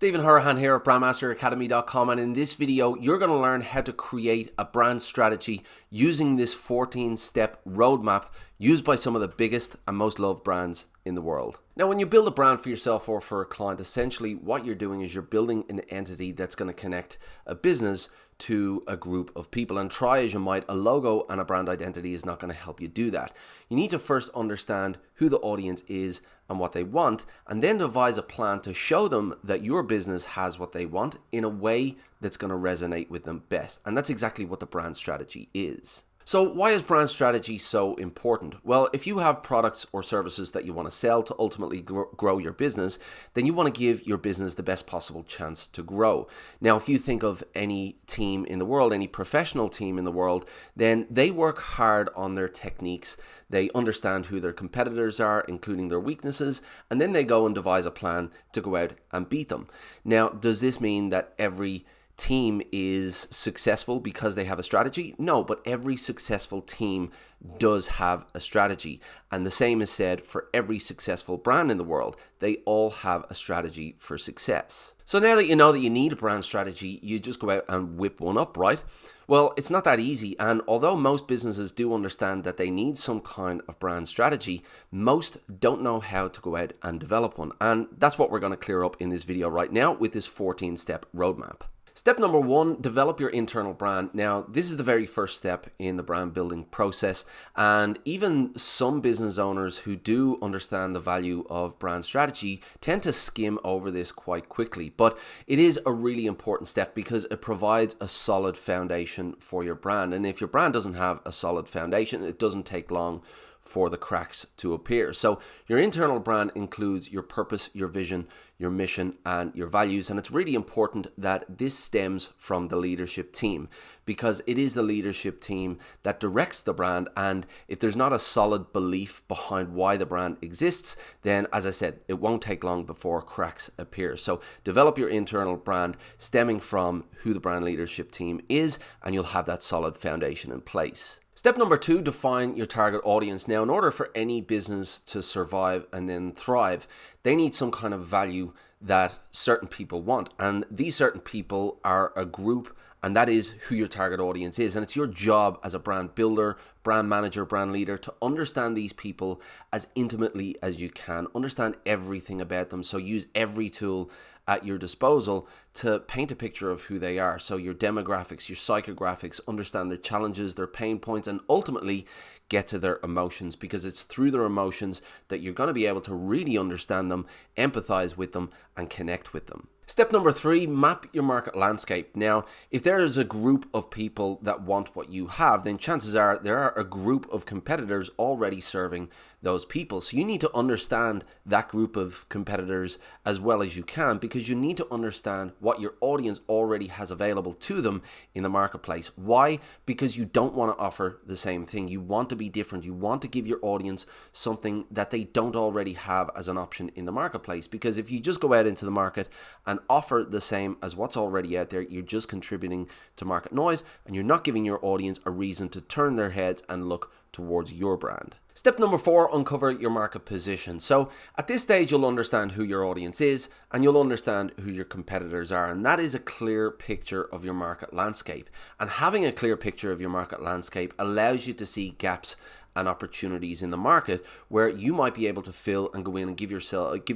Stephen Hurahan here at BrandMasterAcademy.com, and in this video you're going to learn how to create a brand strategy using this 14-step roadmap used by some of the biggest and most loved brands in the world. Now, when you build a brand for yourself or for a client, essentially what you're doing is you're building an entity that's going to connect a business to a group of people, and try as you might, a logo and a brand identity is not going to help you do that. You need to first understand who the audience is and what they want, and then devise a plan to show them that your business has what they want in a way that's going to resonate with them best. And that's exactly what the brand strategy is. So why is brand strategy so important? Well, if you have products or services that you want to sell to ultimately grow your business, then you want to give your business the best possible chance to grow. Now, if you think of any team in the world, any professional team in the world, then they work hard on their techniques. They understand who their competitors are, including their weaknesses, and then they go and devise a plan to go out and beat them. Now, does this mean that every team is successful because they have a strategy? No, but every successful team does have a strategy. And the same is said for every successful brand in the world. They all have a strategy for success. So now that you know that you need a brand strategy, you just go out and whip one up, right? Well, it's not that easy. And although most businesses do understand that they need some kind of brand strategy, most don't know how to go out and develop one. And that's what we're going to clear up in this video right now with this 14-step roadmap. Step number one, develop your internal brand. Now, this is the very first step in the brand building process, and even some business owners who do understand the value of brand strategy tend to skim over this quite quickly. But it is a really important step because it provides a solid foundation for your brand. And if your brand doesn't have a solid foundation, it doesn't take long for the cracks to appear. So your internal brand includes your purpose, your vision, your mission, and your values. And it's really important that this stems from the leadership team, because it is the leadership team that directs the brand. And if there's not a solid belief behind why the brand exists, then, as I said, it won't take long before cracks appear. So develop your internal brand stemming from who the brand leadership team is, and you'll have that solid foundation in place. Step number two, define your target audience. Now, in order for any business to survive and then thrive, they need some kind of value that certain people want. And these certain people are a group, and that is who your target audience is. And it's your job as a brand builder, brand manager, brand leader to understand these people as intimately as you can. Understand everything about them. So use every tool at your disposal to paint a picture of who they are. So your demographics, your psychographics, understand their challenges, their pain points, and ultimately get to their emotions, because it's through their emotions that you're going to be able to really understand them, empathize with them, and connect with them. Step number three, map your market landscape. Now, if there is a group of people that want what you have, then chances are there are a group of competitors already serving those people. So you need to understand that group of competitors as well as you can, because you need to understand what your audience already has available to them in the marketplace. Why? Because you don't want to offer the same thing. You want to be different. You want to give your audience something that they don't already have as an option in the marketplace. Because if you just go out into the market and offer the same as what's already out there, you're just contributing to market noise, and you're not giving your audience a reason to turn their heads and look towards your brand. Step number four, uncover your market position. So at this stage, you'll understand who your audience is, and you'll understand who your competitors are. And that is a clear picture of your market landscape. And having a clear picture of your market landscape allows you to see gaps and opportunities in the market where you might be able to fill and go in and give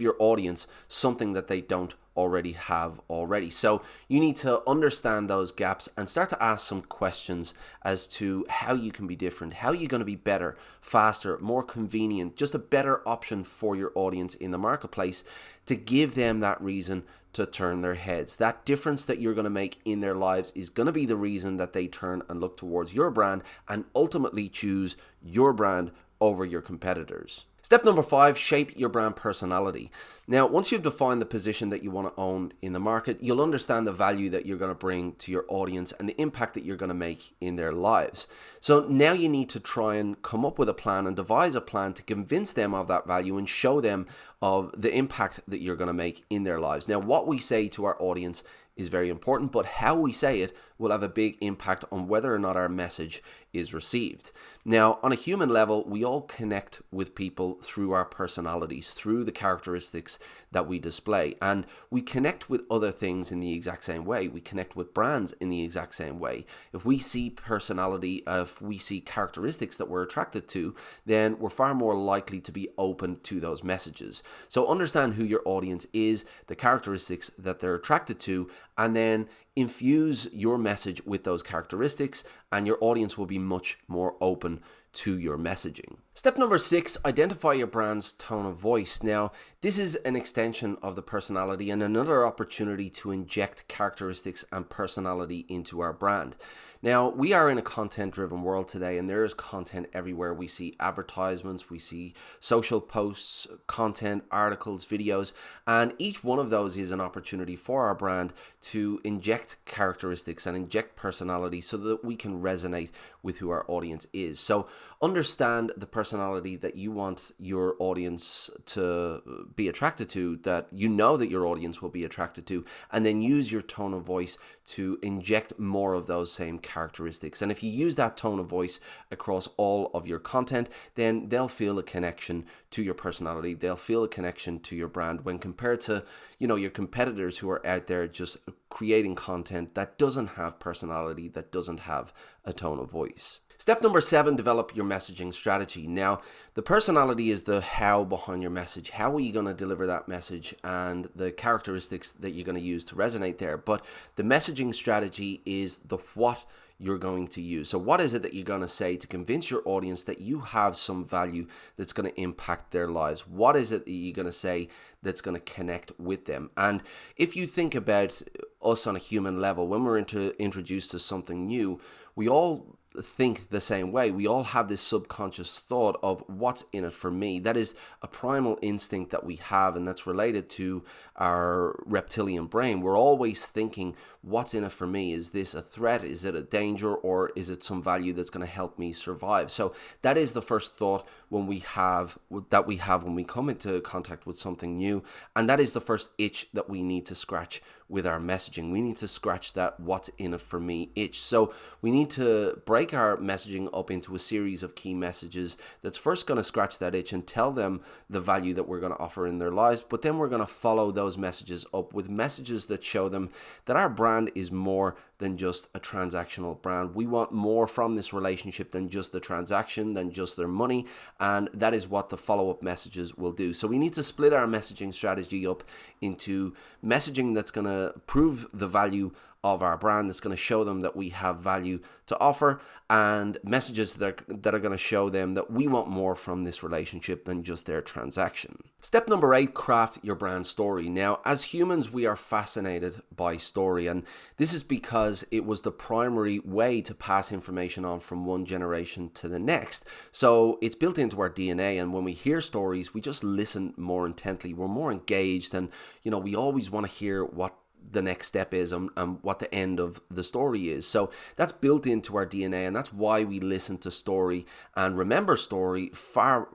your audience something that they don't already have already. So you need to understand those gaps and start to ask some questions as to how you can be different, how you're going to be better, faster, more convenient, just a better option for your audience in the marketplace to give them that reason to turn their heads. That difference that you're going to make in their lives is going to be the reason that they turn and look towards your brand and ultimately choose your brand over your competitors. Step number five, shape your brand personality. Now, once you've defined the position that you want to own in the market, you'll understand the value that you're going to bring to your audience and the impact that you're going to make in their lives. So now you need to try and come up with a plan and devise a plan to convince them of that value and show them of the impact that you're going to make in their lives. Now, what we say to our audience is very important, but how we say it will have a big impact on whether or not our message is received. Now, on a human level, we all connect with people through our personalities, through the characteristics that we display. And we connect with other things in the exact same way. We connect with brands in the exact same way. If we see personality, if we see characteristics that we're attracted to, then we're far more likely to be open to those messages. So understand who your audience is, the characteristics that they're attracted to, and then infuse your message with those characteristics, and your audience will be much more open to your messaging. Step number 6, identify your brand's tone of voice. Now, this is an extension of the personality and another opportunity to inject characteristics and personality into our brand. Now, we are in a content-driven world today, and there is content everywhere. We see advertisements, we see social posts, content, articles, videos, and each one of those is an opportunity for our brand to inject characteristics and inject personality so that we can resonate with who our audience is. So understand the personality that you want your audience to be attracted to, that you know that your audience will be attracted to, and then use your tone of voice to inject more of those same characteristics. And if you use that tone of voice across all of your content, then they'll feel a connection to your personality. They'll feel a connection to your brand when compared to, your competitors who are out there just creating content that doesn't have personality, that doesn't have a tone of voice. Step number 7, develop your messaging strategy. Now, the personality is the how behind your message. How are you going to deliver that message and the characteristics that you're going to use to resonate there? But the messaging strategy is the what you're going to use. So what is it that you're going to say to convince your audience that you have some value that's going to impact their lives? What is it that you're going to say that's going to connect with them? And if you think about us on a human level, when we're introduced to something new, we all think the same way. We all have this subconscious thought of what's in it for me. That is a primal instinct that we have, and that's related to our reptilian brain. We're always thinking, what's in it for me? Is this a threat? Is it a danger? Or is it some value that's going to help me survive? So that is the first thought when we come into contact with something new, and that is the first itch that we need to scratch with our messaging. We need to scratch that what's in it for me itch. So we need to break our messaging up into a series of key messages that's first going to scratch that itch and tell them the value that we're going to offer in their lives, but then we're going to follow those messages up with messages that show them that our brand is more than just a transactional brand. We want more from this relationship than just the transaction, than just their money, and that is what the follow-up messages will do. So we need to split our messaging strategy up into messaging that's going to prove the value of our brand, that's going to show them that we have value to offer, and messages that are going to show them that we want more from this relationship than just their transaction. Step number 8, craft your brand story. Now, as humans, we are fascinated by story, and this is because it was the primary way to pass information on from one generation to the next. So it's built into our DNA, and when we hear stories, we just listen more intently. We're more engaged, and we always want to hear what the next step is and what the end of the story is. So that's built into our DNA, and that's why we listen to story and remember story far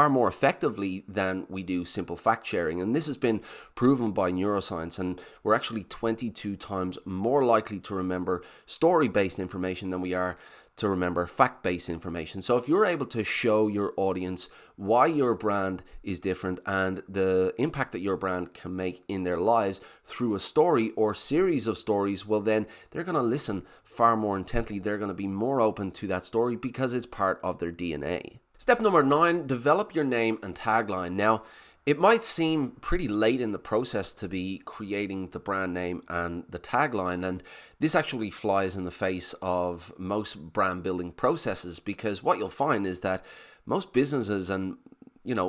more effectively than we do simple fact sharing. And this has been proven by neuroscience, and we're actually 22 times more likely to remember story-based information than we are to remember fact-based information. So if you're able to show your audience why your brand is different and the impact that your brand can make in their lives through a story or series of stories, well, then they're going to listen far more intently. They're going to be more open to that story because it's part of their DNA. Step number 9, develop your name and tagline. Now, it might seem pretty late in the process to be creating the brand name and the tagline, and this actually flies in the face of most brand building processes, because what you'll find is that most businesses and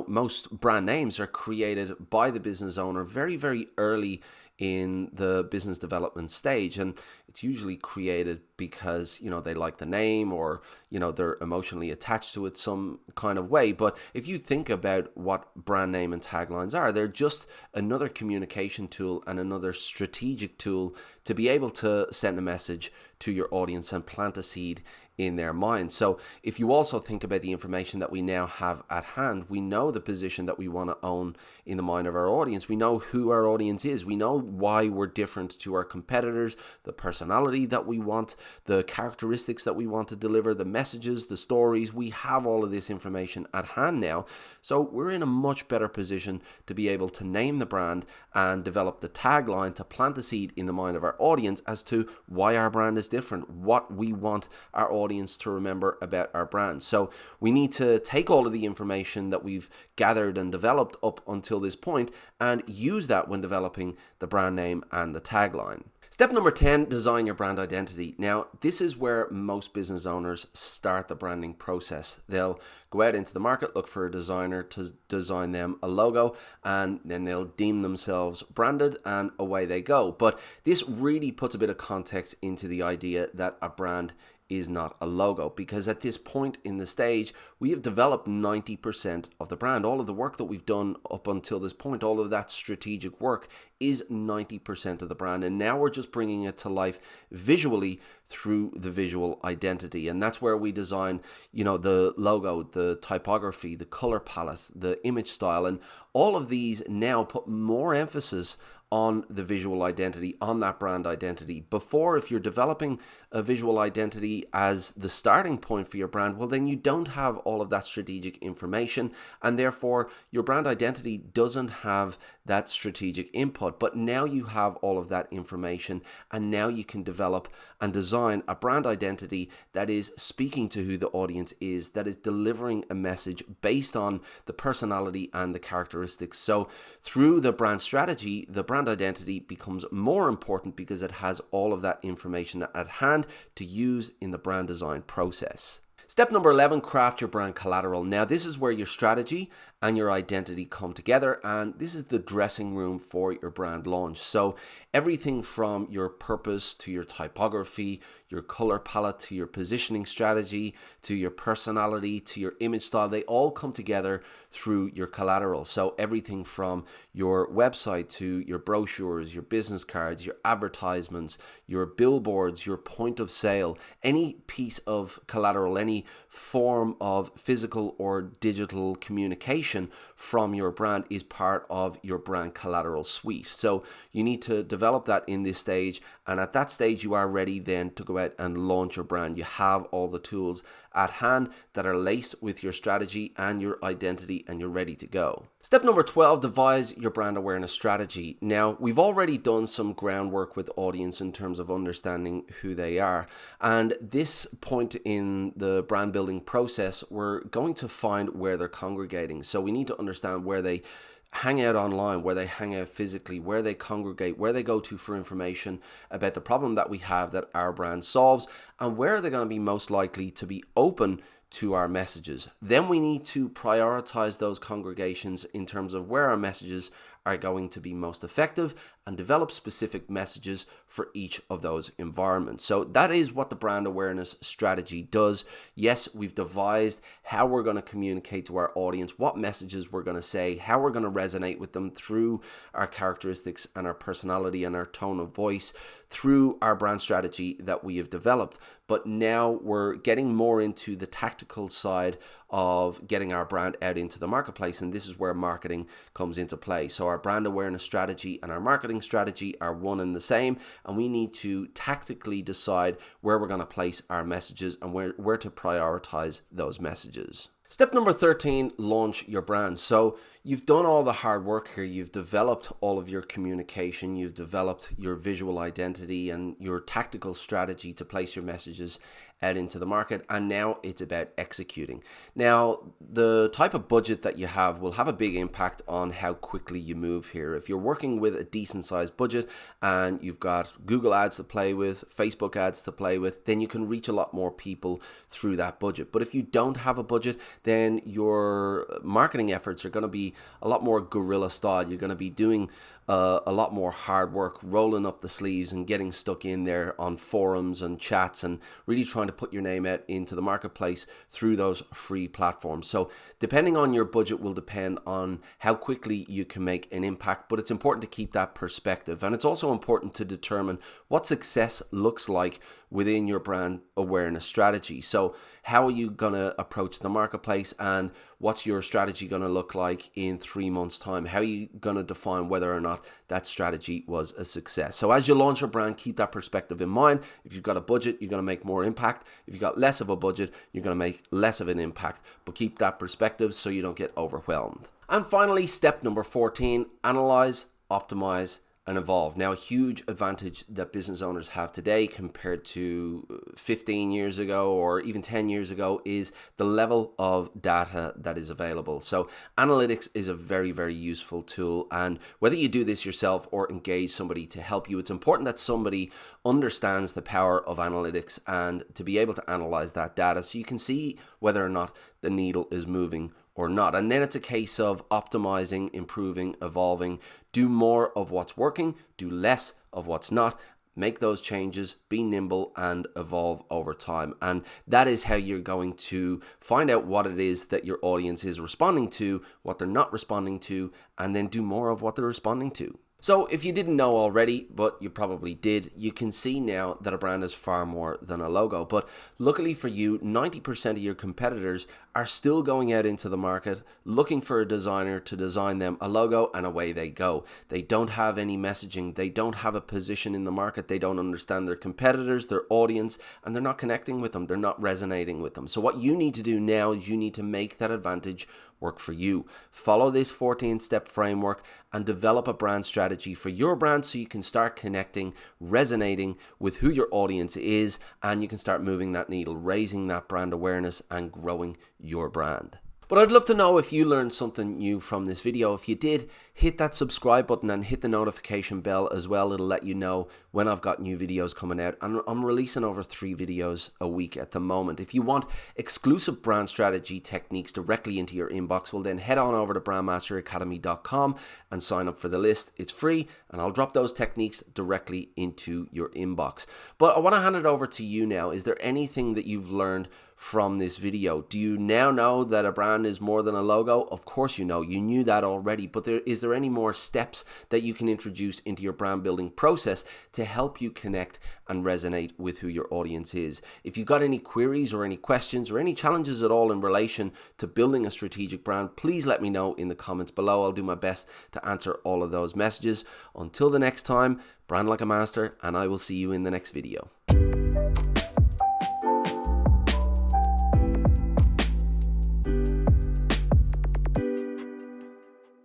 most brand names are created by the business owner very, very early in the business development stage, and it's usually created because they like the name, or they're emotionally attached to it some kind of way. But if you think about what brand name and taglines are, they're just another communication tool and another strategic tool to be able to send a message to your audience and plant a seed in their mind. So if you also think about the information that we now have at hand, we know the position that we want to own in the mind of our audience. We know who our audience is. We know why we're different to our competitors, the personality that we want, the characteristics that we want to deliver, the messages, the stories. We have all of this information at hand now. So we're in a much better position to be able to name the brand and develop the tagline to plant the seed in the mind of our audience as to why our brand is different, what we want our audience to remember about our brand. So we need to take all of the information that we've gathered and developed up until this point and use that when developing the brand name and the tagline. Step number 10, design your brand identity. Now, this is where most business owners start the branding process. They'll go out into the market, look for a designer to design them a logo, and then they'll deem themselves branded, and away they go. But this really puts a bit of context into the idea that a brand is not a logo, because at this point in the stage, we have developed 90% of the brand. All of the work that we've done up until this point, all of that strategic work is 90% of the brand. And now we're just bringing it to life visually through the visual identity. And that's where we design, the logo, the typography, the color palette, the image style, and all of these now put more emphasis on the visual identity, on that brand identity. Before, if you're developing a visual identity as the starting point for your brand, well, then you don't have all of that strategic information, and therefore your brand identity doesn't have that strategic input. But now you have all of that information, and now you can develop and design a brand identity that is speaking to who the audience is, that is delivering a message based on the personality and the characteristics. So through the brand strategy, the brand identity becomes more important because it has all of that information at hand to use in the brand design process. Step number 11, craft your brand collateral. Now, this is where your strategy and your identity come together, and this is the dressing room for your brand launch. So everything from your purpose to your typography, your color palette, to your positioning strategy, to your personality, to your image style, they all come together through your collateral. So everything from your website to your brochures, your business cards, your advertisements, your billboards, your point of sale, any piece of collateral, any form of physical or digital communication from your brand is part of your brand collateral suite. So you need to develop that in this stage, and at that stage you are ready then to go out and launch your brand. You have all the tools at hand that are laced with your strategy and your identity, and you're ready to go. Step number 12, devise your brand awareness strategy. Now, we've already done some groundwork with audience in terms of understanding who they are, and this point in the brand building process, we're going to find where they're congregating. So we need to understand where they hang out online, where they hang out physically, where they congregate, where they go to for information about the problem that we have that our brand solves, and where they're going to be most likely to be open to our messages. Then we need to prioritize those congregations in terms of where our messages are going to be most effective and develop specific messages for each of those environments. So that is what the brand awareness strategy does. Yes, we've devised how we're going to communicate to our audience, what messages we're going to say, how we're going to resonate with them through our characteristics and our personality and our tone of voice through our brand strategy that we have developed. But now we're getting more into the tactical side of getting our brand out into the marketplace, and this is where marketing comes into play. So our brand awareness strategy and our marketing strategy are one and the same, and we need to tactically decide where we're going to place our messages and where to prioritize those messages. Step number 13, launch your brand. So you've done all the hard work here. You've developed all of your communication. You've developed your visual identity and your tactical strategy to place your messages out into the market. And now it's about executing. Now, the type of budget that you have will have a big impact on how quickly you move here. If you're working with a decent sized budget and you've got Google ads to play with, Facebook ads to play with, then you can reach a lot more people through that budget. But if you don't have a budget, then your marketing efforts are going to be a lot more guerrilla style. You're going to be doing a lot more hard work, rolling up the sleeves and getting stuck in there on forums and chats and really trying to put your name out into the marketplace through those free platforms. So depending on your budget will depend on how quickly you can make an impact, but it's important to keep that perspective. And it's also important to determine what success looks like within your brand awareness strategy. So how are you going to approach the marketplace, and what's your strategy going to look like in 3 months' time? How are you going to define whether or not that strategy was a success? So as you launch your brand, keep that perspective in mind. If you've got a budget, you're going to make more impact. If you've got less of a budget, you're going to make less of an impact. But keep that perspective so you don't get overwhelmed. And finally, step number 14, analyze, optimize, and evolve. Now, a huge advantage that business owners have today compared to 15 years ago or even 10 years ago is the level of data that is available. So analytics is a very, very useful tool. And whether you do this yourself or engage somebody to help you, it's important that somebody understands the power of analytics and to be able to analyze that data so you can see whether or not the needle is moving or not. And then it's a case of optimizing, improving, evolving. Do more of what's working, do less of what's not. Make those changes, be nimble, and evolve over time. And that is how you're going to find out what it is that your audience is responding to, what they're not responding to, and then do more of what they're responding to. So if you didn't know already, but you probably did, you can see now that a brand is far more than a logo. But luckily for you, 90% of your competitors are still going out into the market looking for a designer to design them a logo, and away they go. They don't have any messaging. They don't have a position in the market. They don't understand their competitors, their audience, and they're not connecting with them. They're not resonating with them. So what you need to do now is you need to make that advantage work for you. Follow this 14-step framework and develop a brand strategy for your brand so you can start connecting, resonating with who your audience is, and you can start moving that needle, raising that brand awareness and growing your brand. But I'd love to know if you learned something new from this video. If you did, hit that subscribe button and hit the notification bell as well. It'll let you know when I've got new videos coming out. And I'm releasing over 3 videos a week at the moment. If you want exclusive brand strategy techniques directly into your inbox, well then head on over to BrandMasterAcademy.com and sign up for the list. It's free and I'll drop those techniques directly into your inbox. But I want to hand it over to you now. Is there anything that you've learned from this video? Do you now know that a brand is more than a logo? Of course you know. You knew that already, but is there any more steps that you can introduce into your brand building process to help you connect and resonate with who your audience is? If you've got any queries or any questions or any challenges at all in relation to building a strategic brand, please let me know in the comments below. I'll do my best to answer all of those messages. Until the next time, brand like a master, and I will see you in the next video.